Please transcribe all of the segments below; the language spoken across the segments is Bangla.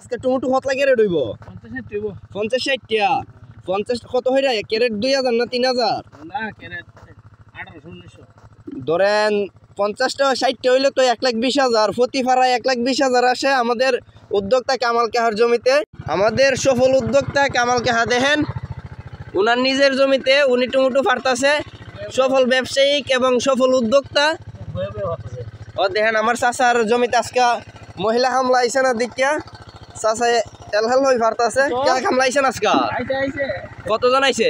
আজকে টমেটো কত লাগে রেট হইব 50 60 টাকা 50 কত হইরা ক্যারেট 2000 না 3000 না ক্যারেট 1800 1900 ধরেন 50 টাকা 60 টা হইলে তো 1,20,000 প্রতি ফাড়ায় 1,20,000 আসে আমাদের উদ্যোক্তা কামাল কাহার জমিতে। আমাদের সফল উদ্যোক্তা কামাল কাহা দেখেন উনার নিজের জমিতে উনি টমেটো ফাড়তাছে, সফল ব্যবসায়িক এবং সফল উদ্যোক্তা। ও দেখেন আমার চাচার জমিতে আজকে মহিলা হামলা আইছে না দেখিয়া চাচা এলহাল হয়ে ফাড়তাছে। কে হামলা আইছেন আজকে? কতজন আইছে?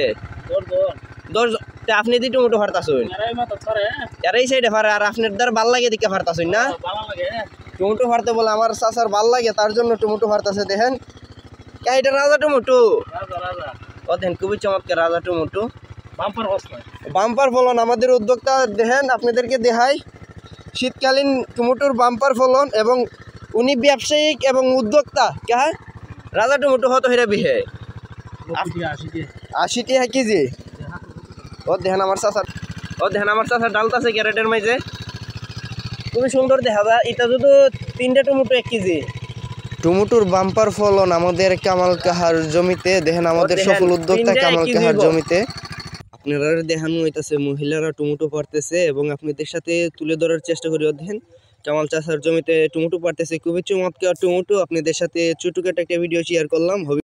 10 টা। আপনি দি টমেটো ফাড়তাছেন আর এই সাইডে ফাড়ে আর আপনার দ্বার ভাল লাগে দিকে ফাড়তাছেন না? টমেটো ফাড়তে বলে আমার চাচার ভাল লাগে তার জন্য টমেটো ফাড়তাছে। দেখেন এটা রাজা টমেটো। ও দেখেন খুবই চমৎকার রাজা টমেটো, বাম্পার ফলন আমাদের উদ্যোক্তা। দেখেন আপনাদেরকে দেখাই শীতকালীন টমেটোর বাম্পার ফলন এবং উনি ব্যবসায়িক এবং উদ্যোক্তা। কে রাজা টমেটো কত হইরা বিহে 80 টাকা কেজি। ও দেখেন আমার চাচা ডালতাছে ক্যারেটের মাঝে, খুবই সুন্দর দেখা যায়। এটা যদি 3টা টমেটো 1 কেজি। টমেটোর বাম্পার ফলন আমাদের কামাল কাহার জমিতে। দেখেন আমাদের সফল উদ্যোক্তা কামাল কাহার জমিতে। আপনারা দেখানো হইতাছে মহিলারা টমেটো পারতেছে এবং আপনাদের সাথে তুলে ধরার চেষ্টা করি। দেখেন কামাল চাচার জমিতে টমেটো পারতেছে, খুবই চমৎকার টমেটো। আপনাদের সাথে ছোটখাটো একটা ভিডিও শেয়ার করলাম।